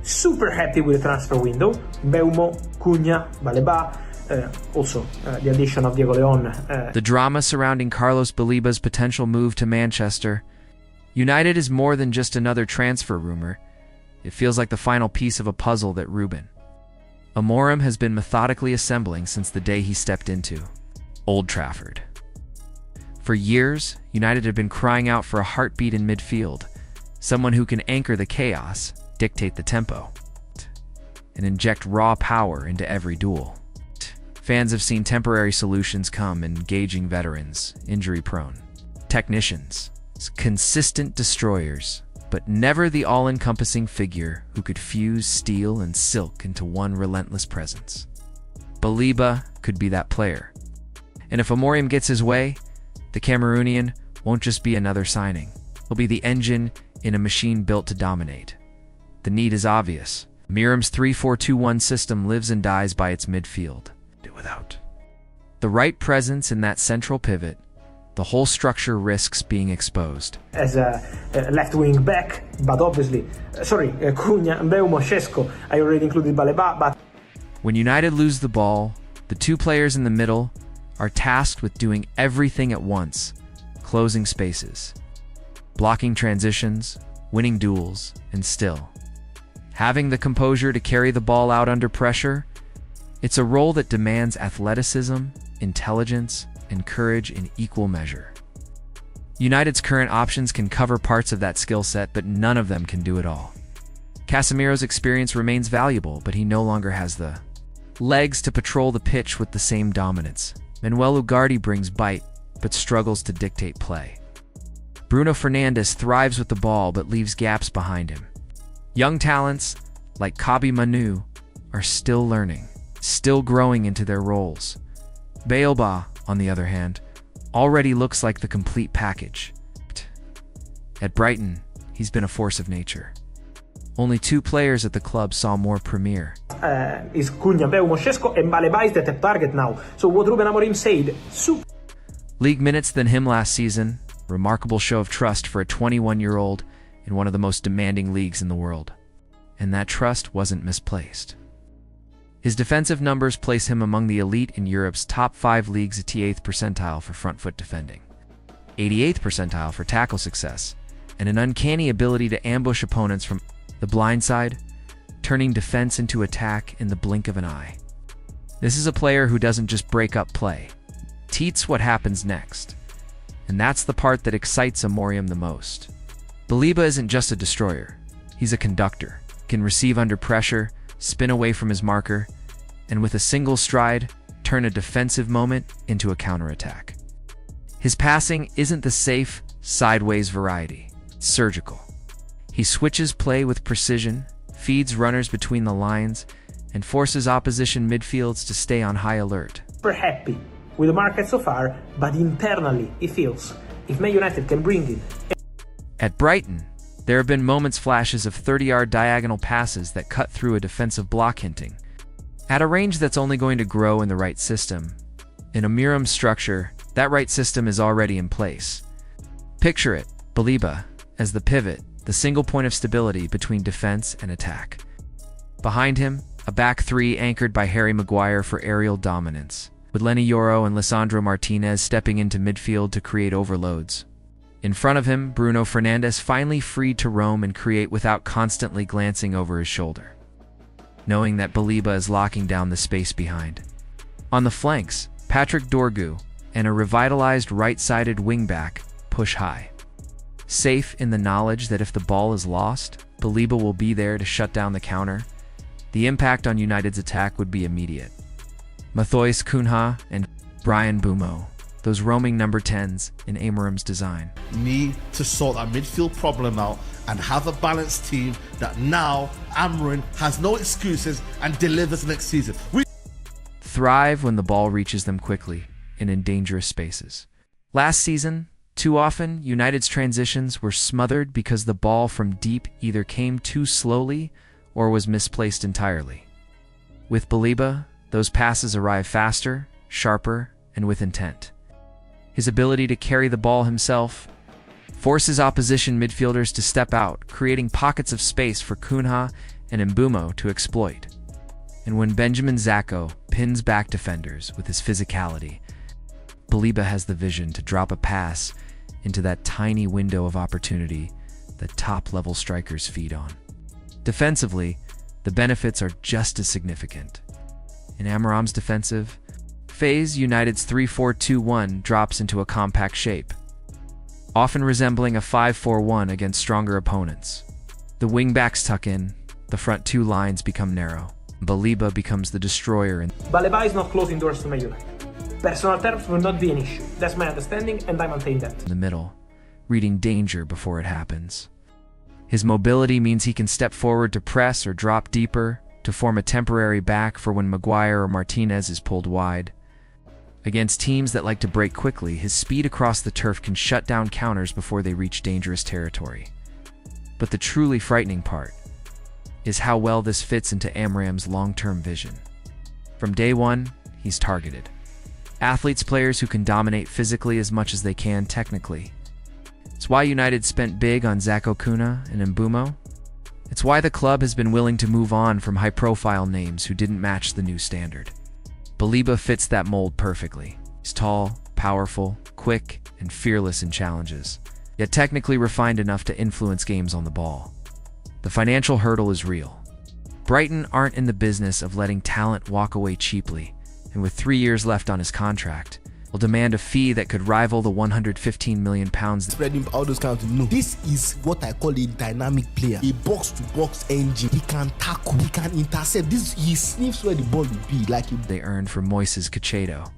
super happy with the transfer window. Mbeumo, Cunha, Baleba, also the addition of Diego Leon. The drama surrounding Carlos Baleba's potential move to Manchester United is more than just another transfer rumor. It feels like the final piece of a puzzle that Ruben Amorim has been methodically assembling since the day he stepped into Old Trafford. For years, United have been crying out for a heartbeat in midfield, someone who can anchor the chaos, dictate the tempo, and inject raw power into every duel. Fans have seen temporary solutions come, engaging veterans, injury-prone technicians, consistent destroyers, but never the all-encompassing figure who could fuse steel and silk into one relentless presence. Baleba could be that player. And if Amorim gets his way, the Cameroonian won't just be another signing. He'll be the engine in a machine built to dominate. The need is obvious. Amorim's 3-4-2-1 system lives and dies by its midfield. Without the right presence in that central pivot, the whole structure risks being exposed. As a left wing back, but obviously, Cunha, Mbeumo, Šeško, I already included Baleba, but when United lose the ball, the two players in the middle are tasked with doing everything at once, closing spaces, blocking transitions, winning duels, and still having the composure to carry the ball out under pressure. It's a role that demands athleticism, intelligence, and courage in equal measure. United's current options can cover parts of that skill set, but none of them can do it all. Casemiro's experience remains valuable, but he no longer has the legs to patrol the pitch with the same dominance. Manuel Ugarte brings bite, but struggles to dictate play. Bruno Fernandes thrives with the ball, but leaves gaps behind him. Young talents, like Kabi Manu, are still learning, still growing into their roles. Baleba, on the other hand, already looks like the complete package. At Brighton, he's been a force of nature. Only two players at the club saw more premiere. Is Cunha, Mbeumo, Šeško, and Baleba is the top target now. So what Ruben Amorim said, league minutes than him last season, remarkable show of trust for a 21-year-old in one of the most demanding leagues in the world. And that trust wasn't misplaced. His defensive numbers place him among the elite in Europe's top 5 leagues at 8th percentile for front foot defending, 88th percentile for tackle success, and an uncanny ability to ambush opponents from the blind side, turning defense into attack in the blink of an eye. This is a player who doesn't just break up play, teats what happens next. And that's the part that excites Amorim the most. Baleba isn't just a destroyer, he's a conductor, can receive under pressure, spin away from his marker, and with a single stride, turn a defensive moment into a counterattack. His passing isn't the safe, sideways variety. It's surgical. He switches play with precision, feeds runners between the lines, and forces opposition midfields to stay on high alert. We're happy with the market so far, but internally he feels if Man United can bring it. At Brighton, there have been moments flashes of 30-yard diagonal passes that cut through a defensive block, hinting at a range that's only going to grow in the right system. In Amorim's structure, that right system is already in place. Picture it, Baleba as the pivot, the single point of stability between defense and attack. Behind him, a back three anchored by Harry Maguire for aerial dominance, with Lenny Yoro and Lisandro Martinez stepping into midfield to create overloads. In front of him, Bruno Fernandes finally freed to roam and create without constantly glancing over his shoulder, knowing that Baleba is locking down the space behind. On the flanks, Patrick Dorgu and a revitalized right-sided wingback push high, safe in the knowledge that if the ball is lost, Baleba will be there to shut down the counter. The impact on United's attack would be immediate. Matheus Cunha and Bryan Mbeumo, those roaming number 10s in Amorim's design, need to sort that midfield problem out and have a balanced team that now Amorim has no excuses and delivers next season. We thrive when the ball reaches them quickly and in dangerous spaces. Last season, too often, United's transitions were smothered because the ball from deep either came too slowly or was misplaced entirely. With Baleba, those passes arrive faster, sharper, and with intent. His ability to carry the ball himself forces opposition midfielders to step out, creating pockets of space for Cunha and Mbumo to exploit. And when Benjamin Zacco pins back defenders with his physicality, Baleba has the vision to drop a pass into that tiny window of opportunity that top-level strikers feed on. Defensively, the benefits are just as significant. In Amorim's defensive phase, United's 3-4-2-1 drops into a compact shape, often resembling a 5-4-1 against stronger opponents. The wing-backs tuck in, the front two lines become narrow. Baleba becomes the destroyer. Baleba is not closing doors to Man United. Personal terms will not be an issue. That's my understanding, and I maintain that. In the middle, reading danger before it happens. His mobility means he can step forward to press or drop deeper to form a temporary back for when Maguire or Martinez is pulled wide. Against teams that like to break quickly, his speed across the turf can shut down counters before they reach dangerous territory. But the truly frightening part is how well this fits into Amorim's long-term vision. From day one, he's targeted. Athletes, players who can dominate physically as much as they can technically. It's why United spent big on Zacco Kuna and Mbumo. It's why the club has been willing to move on from high-profile names who didn't match the new standard. Baleba fits that mold perfectly. He's tall, powerful, quick, and fearless in challenges, yet technically refined enough to influence games on the ball. The financial hurdle is real. Brighton aren't in the business of letting talent walk away cheaply, and with 3 years left on his contract, will demand a fee that could rival the £115 million. Spreading all those kinds of no. This is what I call a dynamic player, a box-to-box engine. He can tackle, he can intercept. He sniffs where the ball will be. They earned from Moises Caicedo.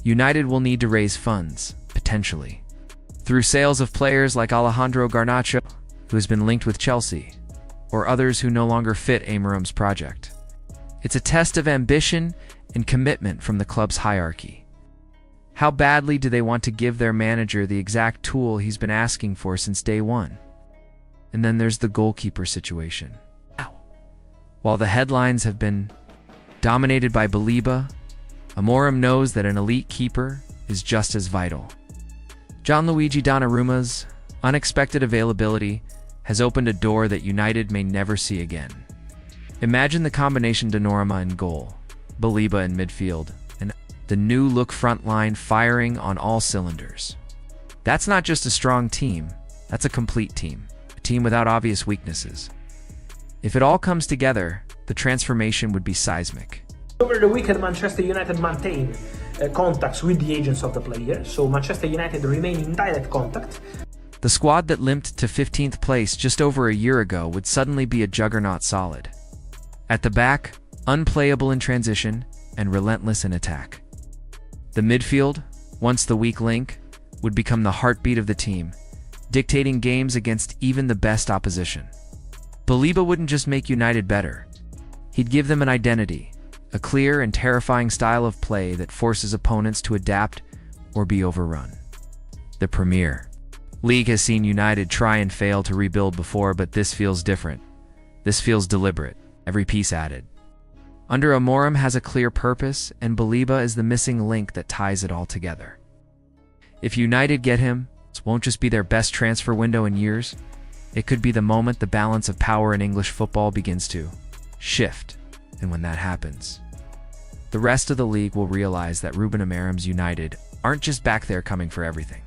United will need to raise funds, potentially, through sales of players like Alejandro Garnacho, who has been linked with Chelsea, or others who no longer fit Amorim's project. It's a test of ambition and commitment from the club's hierarchy. How badly do they want to give their manager the exact tool he's been asking for since day one? And then there's the goalkeeper situation. While the headlines have been dominated by Baleba, Amorim knows that an elite keeper is just as vital. Gianluigi Donnarumma's unexpected availability has opened a door that United may never see again. Imagine the combination Donnarumma in goal, Baleba in midfield, and the new-look front line firing on all cylinders. That's not just a strong team, that's a complete team, a team without obvious weaknesses. If it all comes together, the transformation would be seismic. Over the weekend, Manchester United maintained contacts with the agents of the player, so Manchester United remain in direct contact. The squad that limped to 15th place just over a year ago would suddenly be a juggernaut solid. At the back, unplayable in transition and relentless in attack. The midfield, once the weak link, would become the heartbeat of the team, dictating games against even the best opposition. Baleba wouldn't just make United better. He'd give them an identity, a clear and terrifying style of play that forces opponents to adapt or be overrun. The Premier League has seen United try and fail to rebuild before, but this feels different. This feels deliberate, every piece added. Under Amorim has a clear purpose, and Baleba is the missing link that ties it all together. If United get him, it won't just be their best transfer window in years. It could be the moment the balance of power in English football begins to shift, and when that happens, the rest of the league will realize that Ruben Amorim's United aren't just back there coming for everything.